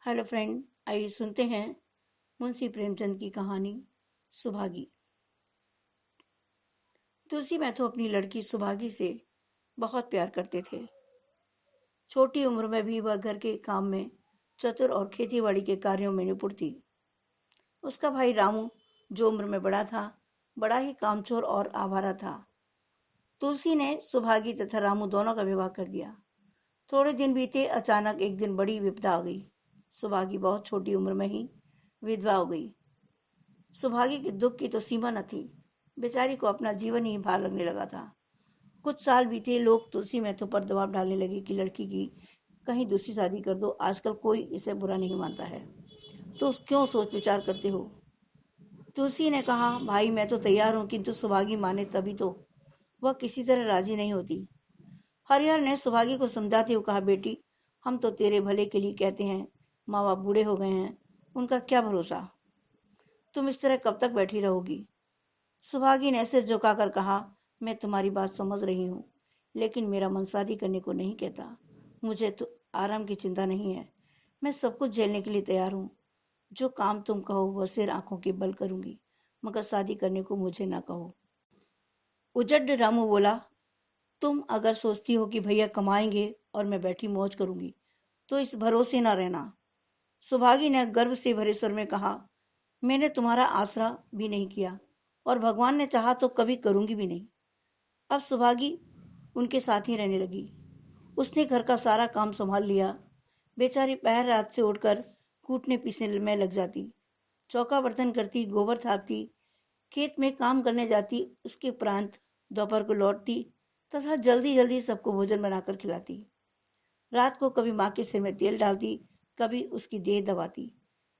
Hello friend, आइए सुनते हैं मुंशी प्रेमचंद की कहानी सुभागी। तुलसी मैथुन अपनी लड़की सुभागी से बहुत प्यार करते थे। छोटी उम्र में भी वह घर के काम में चतुर और खेतीबाड़ी के कार्यों में निपुण थी। उसका भाई रामू, जो उम्र में बड़ा था, बड़ा ही कामचोर और आवारा था। तुलसी ने सुभागी तथा रामू दोनों का विवाह कर दिया। थोड़े दिन बीते, अचानक एक दिन बड़ी विपदा आ गई। सुभागी बहुत छोटी उम्र में ही विधवा हो गई। सुभागी के दुख की तो सीमा न थी। बेचारी को अपना जीवन ही भार लगने लगा था। कुछ साल बीते, लोग तुलसी महतो पर दबाव डालने लगे कि लड़की की कहीं दूसरी शादी कर दो। आजकल कोई इसे बुरा नहीं मानता है, तो क्यों सोच विचार करते हो। तुलसी ने कहा, भाई मैं तो तैयार हूं, किंतु सुभागी माने तभी तो। वह किसी तरह राजी नहीं होती। हरिहर ने सुभागी को समझाते हुए कहा, बेटी, हम तो तेरे भले के लिए कहते हैं। माँ बाप बूढ़े हो गए हैं, उनका क्या भरोसा। तुम इस तरह कब तक बैठी रहोगी। सुभागी ने सिर झुकाकर कहा, मैं तुम्हारी बात समझ रही हूँ, लेकिन मेरा मन शादी करने को नहीं कहता। मुझे तो आराम की चिंता नहीं है। मैं सब कुछ झेलने के लिए तैयार हूँ। जो काम तुम कहो वह सिर आंखों के बल करूंगी, मगर शादी करने को मुझे ना कहो। उजड रामू बोला, तुम अगर सोचती हो कि भैया कमाएंगे और मैं बैठी मौज करूंगी, तो इस भरोसे ना रहना। सुभागी ने गर्व से भरे स्वर में कहा, मैंने तुम्हारा आसरा भी नहीं किया, और भगवान ने चाहा तो कभी करूंगी भी नहीं। अब सुभागी उनके साथ ही रहने लगी। उसने घर का सारा काम संभाल लिया। बेचारी पहर रात से उठकर कूटने पीसने में लग जाती, चौका बर्तन करती, गोबर थापती, खेत में काम करने जाती। उसके उपरांत दोपहर को लौटती तथा जल्दी जल्दी सबको भोजन बनाकर खिलाती। रात को कभी माँ के सिर में तेल डालती, कभी उसकी देह दबाती।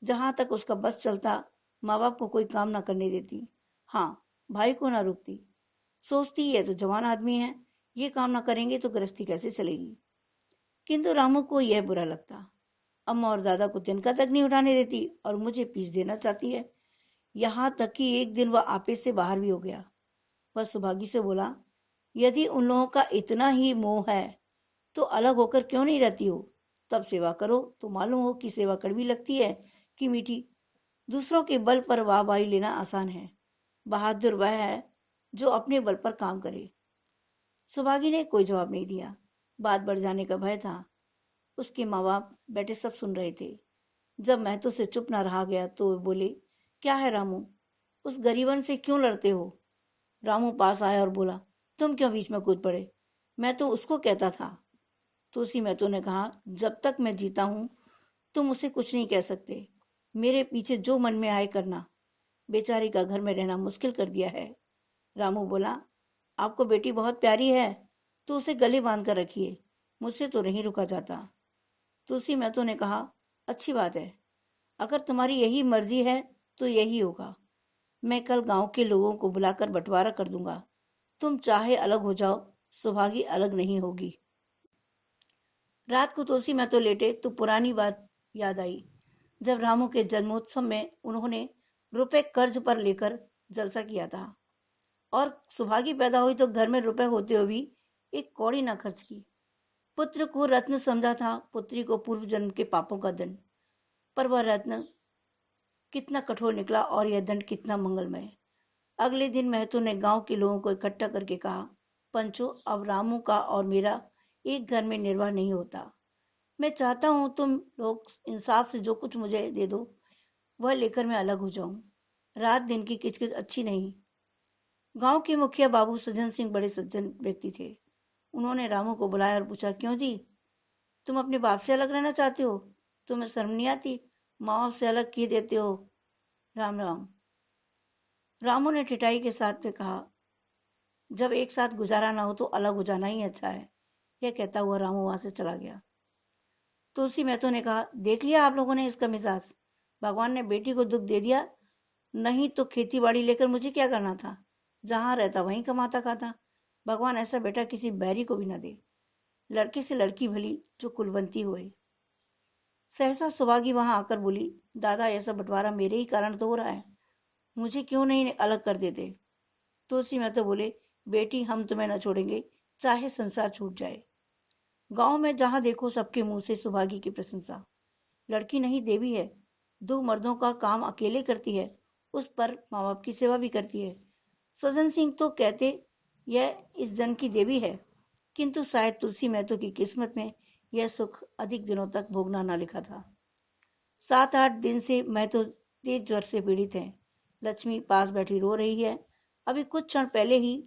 जहां तक उसका बस चलता, माँ बाप को कोई काम ना करने देती। हाँ, भाई को ना रोकती। सोचती ये तो जवान आदमी है, ये काम ना करेंगे तो गृहस्थी कैसे चलेगी। किंतु रामू को यह बुरा लगता। अम्मा और दादा को तिनका तक नहीं उठाने देती और मुझे पीस देना चाहती है। यहाँ तक कि एक दिन वह आपे से बाहर भी हो गया। वह सुभागी से बोला, यदि उन लोगों का इतना ही मोह है तो अलग होकर क्यों नहीं रहती हो। तब सेवा करो तो मालूम हो कि सेवा कड़वी लगती है कि मीठी। दूसरों के बल पर वाहवाही लेना आसान है, बहादुर वह है जो अपने बल पर काम करे। सुभागी ने कोई जवाब नहीं दिया। बात बढ़ जाने का भय था। उसके माँ बाप बैठे सब सुन रहे थे। जब महतो से चुप ना रहा गया तो वे बोले, क्या है रामू, उस गरीबन से क्यों लड़ते हो। रामू पास आया और बोला, तुम क्यों बीच में कूद पड़े, मैं तो उसको कहता था। तुलसी महतो ने कहा, जब तक मैं जीता हूं तुम उसे कुछ नहीं कह सकते। मेरे पीछे जो मन में आए करना। बेचारी का घर में रहना मुश्किल कर दिया है। रामू बोला, आपको बेटी बहुत प्यारी है तो उसे गले बांध कर रखिए, मुझसे तो नहीं रुका जाता। तुलसी महतो ने कहा, अच्छी बात है, अगर तुम्हारी यही मर्जी है तो यही होगा। मैं कल गांव के लोगों को बुलाकर बंटवारा कर दूंगा। तुम चाहे अलग हो जाओ, सुभागी अलग नहीं होगी। रात को तुलसी महतो लेटे तो पुरानी बात याद आई। जब रामू के जन्मोत्सव में उन्होंने रुपए कर्ज पर लेकर जलसा किया था, और सुभागी पैदा हुई तो घर में रुपए होते हुए भी एक कौड़ी ना खर्च की। पुत्र को रत्न समझा था, पुत्री को पूर्व जन्म के पापों का दंड। पर वह रत्न कितना कठोर निकला और यह दंड कितना मंगलमय। अगले दिन महतो ने गांव के लोगों को इकट्ठा करके कहा, पंचो, अब रामू का और मेरा एक घर में निर्वाह नहीं होता। मैं चाहता हूं तुम लोग इंसाफ से जो कुछ मुझे दे दो, वह लेकर मैं अलग हो जाऊं। रात दिन की किचकिच अच्छी नहीं। गांव के मुखिया बाबू सज्जन सिंह बड़े सज्जन व्यक्ति थे। उन्होंने रामू को बुलाया और पूछा, क्यों जी, तुम अपने बाप से अलग रहना चाहते हो। तुम्हें शर्म नहीं आती, माँ बाप से अलग किए देते हो। राम राम। रामू ने ठिठाई के साथ में कहा, जब एक साथ गुजारा ना हो तो अलग हो जाना ही अच्छा है। यह कहता हुआ रामू वहां से चला गया। तुलसी महतो ने कहा, देख लिया आप लोगों ने इसका मिजाज। भगवान ने बेटी को दुख दे दिया, नहीं तो खेती बाड़ी लेकर मुझे क्या करना था। जहां रहता वहीं कमाता खाता। भगवान ऐसा बेटा किसी बैरी को भी ना दे। लड़के से लड़की भली जो कुलवंती होए। सहसा सुभागी वहां आकर बोली, दादा, ऐसा बंटवारा मेरे ही कारण तो हो रहा है, मुझे क्यों नहीं अलग कर देते। तुलसी महतो बोले, बेटी, हम तुम्हें न छोड़ेंगे, चाहे संसार छूट जाए। गांव में जहां देखो सबके मुंह से सुभागी की प्रशंसा। लड़की नहीं देवी है, 2 मर्दों का काम अकेले करती है, उस पर माँ बाप की सेवा भी करती है। सज्जन सिंह तो कहते यह इस जन की देवी है, किंतु शायद तुलसी महतो की किस्मत में यह सुख अधिक दिनों तक भोगना न लिखा था। 7-8 दिन से महतो तेज ज्वर से पीड़ित हैं। लक्ष्मी पास बैठी रो रही है। अभी कुछ क्षण पहले ही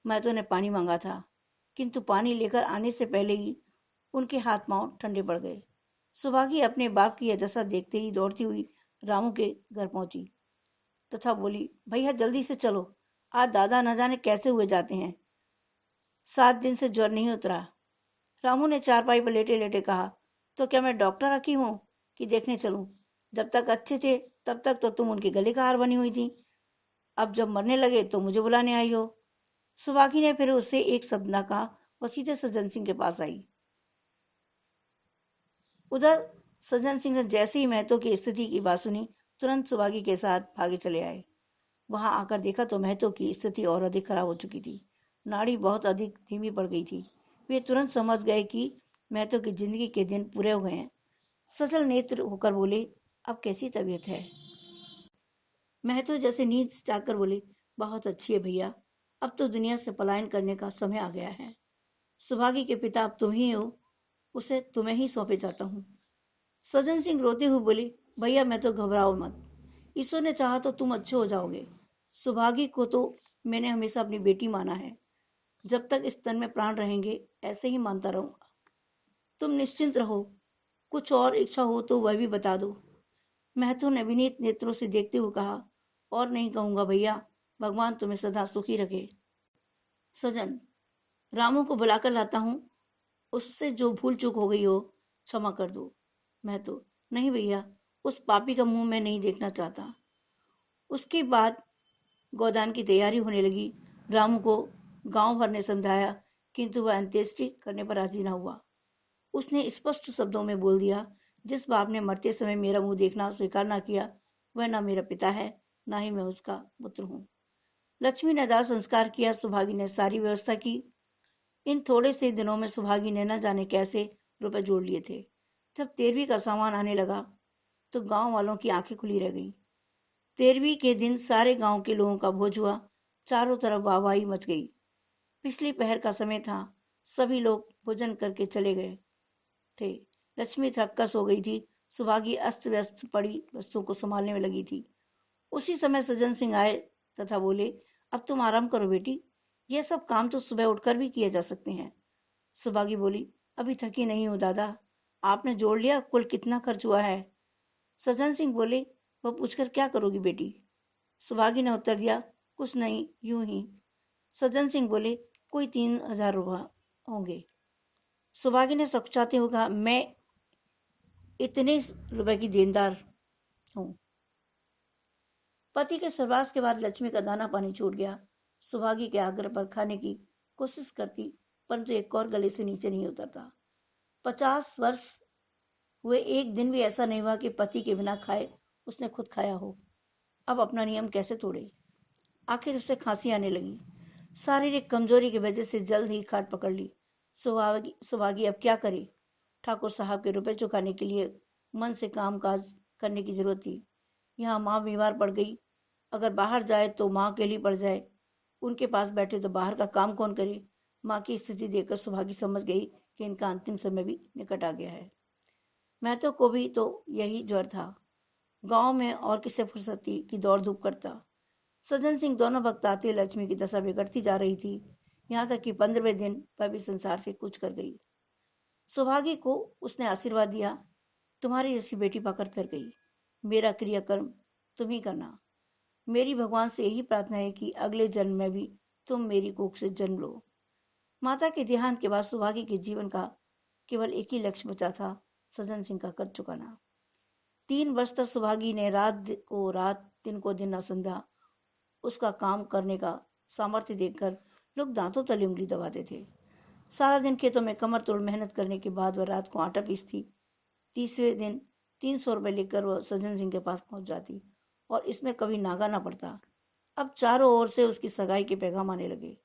महतो ने पानी मांगा था, किंतु पानी लेकर आने से पहले ही उनके हाथ पांव ठंडे पड़ गए। सुभागी अपने बाप की यह दशा देखते ही दौड़ती हुई रामू के घर पहुंची तथा बोली, भैया जल्दी से चलो, आज दादा न जाने कैसे हुए जाते हैं, 7 दिन से ज्वर नहीं उतरा। रामू ने चारपाई पर लेटे लेटे कहा, तो क्या मैं डॉक्टर रखी हूं कि देखने चलूं? जब तक अच्छे थे तब तक तो तुम उनके गले का हार बनी हुई थी, अब जब मरने लगे तो मुझे बुलाने आई हो। सुभागी ने फिर उससे एक शब्द न कहा और सीधे सज्जन सिंह के पास आई। उधर सज्जन सिंह ने जैसे ही महतो की स्थिति की बात सुनी, तुरंत सुभागी के साथ भागे चले आए। वहां आकर देखा तो महतो की स्थिति और अधिक खराब हो चुकी थी। नाड़ी बहुत अधिक धीमी पड़ गई थी। वे तुरंत समझ गए कि महतो की जिंदगी के दिन पूरे हुए हैं। सजल नेत्र होकर बोले, अब कैसी तबीयत है? महतो जैसे नींद से जागकर बोले, बहुत अच्छी है भैया, अब तो दुनिया से पलायन करने का समय आ गया है। सुभागी के पिता अब तुम ही हो, उसे तुम्हें ही सौंपे जाता हूँ। सज्जन सिंह रोते हुए बोले, भैया मैं तो घबराओ मत, ईश्वर ने चाहा तो तुम अच्छे हो जाओगे। सुभागी को तो मैंने हमेशा अपनी बेटी माना है, जब तक इस तन में प्राण रहेंगे ऐसे ही मानता रहूंगा। तुम निश्चिंत रहो, कुछ और इच्छा हो तो वह भी बता दो। महतो ने विनीत नेत्रों से देखते हुए कहा, और नहीं कहूंगा भैया, भगवान तुम्हें सदा सुखी रखे। सजन, रामू को बुलाकर लाता हूँ, उससे जो भूल चूक हो गई हो क्षमा कर दो। महतो, नहीं भैया, उस पापी का मुंह मैं नहीं देखना चाहता। उसके बाद गोदान की तैयारी होने लगी। रामू को गांव भर ने समझाया, किंतु वह अंत्येष्टि करने पर राजी न हुआ। उसने स्पष्ट शब्दों में बोल दिया, जिस बाप ने मरते समय मेरा मुंह देखना स्वीकार न किया, वह न मेरा पिता है, न ही मैं उसका पुत्र हूँ। लक्ष्मी ने दाह संस्कार किया, सुभागी ने सारी व्यवस्था की। इन थोड़े से दिनों में सुभागी ने न जाने कैसे रुपए जोड़ लिए थे। जब 13वीं का सामान आने लगा तो गांव वालों की आंखें खुली रह गईं। 13वीं के दिन सारे गांव के लोगों का भोज हुआ। चारों तरफ वाहवाही मच गई। पिछली पहर का समय था, सभी लोग भोजन करके चले गए थे। लक्ष्मी थक कर सो गई थी। सुभागी अस्त व्यस्त पड़ी वस्तुओं को संभालने में लगी थी। उसी समय सज्जन सिंह आए तथा बोले, अब तुम आराम करो बेटी, यह सब काम तो सुबह उठकर भी किए जा सकते हैं। सुभागी बोली, अभी थकी नहीं हूं दादा, आपने जोड़ लिया कुल कितना खर्च हुआ है? सज्जन सिंह बोले, वह पूछकर क्या करोगी बेटी? सुभागी ने उत्तर दिया, कुछ नहीं, यूं ही। सज्जन सिंह बोले, कोई 3,000 रुपये होंगे। सुभागी ने सकुचाते हुए कहा, मैं इतने रुपए की देनदार हूं। पति के स्वर्गवास के बाद लक्ष्मी का दाना पानी छूट गया। सुभागी के आग्रह पर खाने की कोशिश करती, परंतु एक और गले से नीचे नहीं उतरता। 50 वर्ष हुए, एक दिन भी ऐसा नहीं हुआ कि पति के बिना खाए उसने खुद खाया हो। अब अपना नियम कैसे तोड़े? आखिर उसे खांसी आने लगी। शारीरिक कमजोरी की वजह से जल्द ही खाट पकड़ ली। सुभागी अब क्या करे? ठाकुर साहब के रुपए चुकाने के लिए मन से काम काज करने की जरूरत थी। यहाँ माँ बीमार पड़ गई, अगर बाहर जाए तो माँ अकेली पड़ जाए, उनके पास बैठे तो बाहर का काम कौन करे? माँ की स्थिति देखकर सुभागी समझ गई कि इनका अंतिम समय भी निकट आ गया है। महतो को भी तो यही ज्वर था। गांव में और किसे फुर्सत थी कि दौड़ धूप करता। सज्जन सिंह दोनों वक्त आते लक्ष्मी की दशा बिगड़ती जा रही थी। यहाँ तक कि 15वें दिन वह भी संसार से कूच कर गई। सौभागी को उसने आशीर्वाद दिया, तुम्हारी जैसी बेटी पाकर तर गई। मेरा क्रियाकर्म तुम ही करना। मेरी भगवान से यही प्रार्थना है कि अगले जन्म में भी तुम मेरी कोख से जन्म लो। माता के देहांत के बाद सौभागी के जीवन का केवल एक ही लक्ष्य बचा था, सज्जन सिंह का कर्ज चुकाना। 3 वर्ष तक सुभागी ने रात को रात, दिन को दिन न समझा। उसका काम करने का सामर्थ्य देखकर लोग दांतों तले उंगली दबाते थे। सारा दिन खेतों में कमर तोड़ मेहनत करने के बाद वह रात को आटा पीसती। तीसरे दिन 300 रुपए लेकर वह सज्जन सिंह के पास पहुंच जाती और इसमें कभी नागा ना पड़ता। अब चारों ओर से उसकी सगाई के पैगाम आने लगे।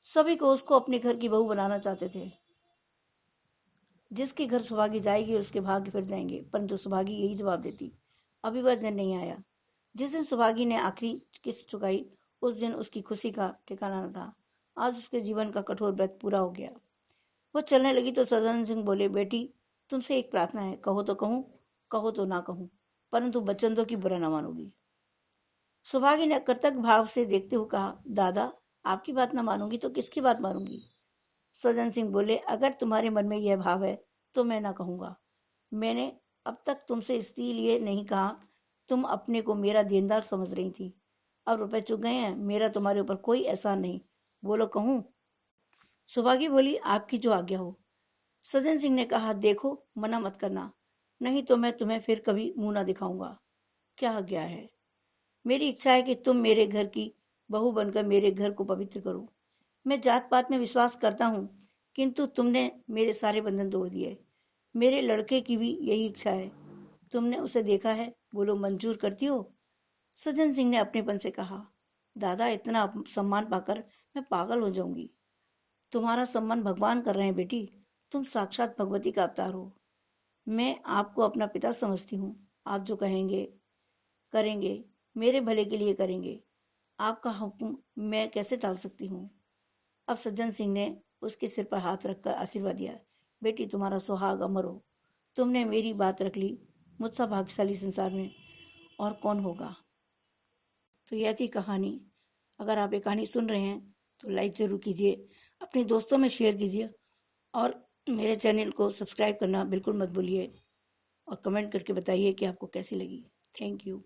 सभी को उसको अपने घर की बहू बनाना चाहते थे। जिसके घर सुहागी जाएगी उसके भाग्य फिर जाएंगे, परंतु सुहागी यही जवाब देती, अभी वह दिन नहीं आया। जिस दिन सुहागी ने आखिरी किस्त चुकाई उस दिन उसकी खुशी का ठिकाना न था। आज उसके जीवन का कठोर व्रत पूरा हो गया। वो चलने लगी तो सज्जन सिंह बोले, बेटी तुमसे एक प्रार्थना है, कहो तो कहूँ, कहो तो ना कहूँ, परंतु वचन दो कि बुरा ना मानोगी। सुहागी ने कृतज्ञ भाव से देखते हुए कहा, दादा आपकी बात ना मानूंगी तो किसकी बात मानूंगी। सज्जन सिंह बोले, अगर तुम्हारे मन में यह भाव है तो मैं ना कहूंगा। मैंने अब तक तुमसे इसीलिए नहीं कहा, तुम अपने को मेरा देनदार समझ रही थी। अब रुपए चुक गए हैं, मेरा तुम्हारे ऊपर कोई एहसान नहीं, बोलो कहूं। सुभागी बोली, आपकी जो आज्ञा हो। सज्जन सिंह ने कहा, देखो मना मत करना, नहीं तो मैं तुम्हें फिर कभी मुंह ना दिखाऊंगा। क्या आज्ञा है? मेरी इच्छा है कि तुम मेरे घर की बहू बनकर मेरे घर को पवित्र करो। मैं जात पात में विश्वास करता हूँ, किंतु तुमने मेरे सारे बंधन तोड़ दिए। मेरे लड़के की भी यही इच्छा है, तुमने उसे देखा है, बोलो मंजूर करती हो। सज्जन सिंह ने अपनेपन से कहा, दादा इतना सम्मान पाकर मैं पागल हो जाऊंगी। तुम्हारा सम्मान भगवान कर रहे हैं बेटी, तुम साक्षात भगवती का अवतार हो। मैं आपको अपना पिता समझती हूँ। आप जो कहेंगे करेंगे, मेरे भले के लिए करेंगे। आपका हुक्म मैं कैसे टाल सकती हूँ। अब सज्जन सिंह ने उसके सिर पर हाथ रखकर आशीर्वाद दिया, बेटी तुम्हारा सुहाग अमर हो। तुमने मेरी बात रख ली, मुझसे भाग्यशाली संसार में और कौन होगा। तो यह थी कहानी। अगर आप ये कहानी सुन रहे हैं तो लाइक जरूर कीजिए, अपने दोस्तों में शेयर कीजिए और मेरे चैनल को सब्सक्राइब करना बिल्कुल मत भूलिए और कमेंट करके बताइए कि आपको कैसी लगी। Thank you.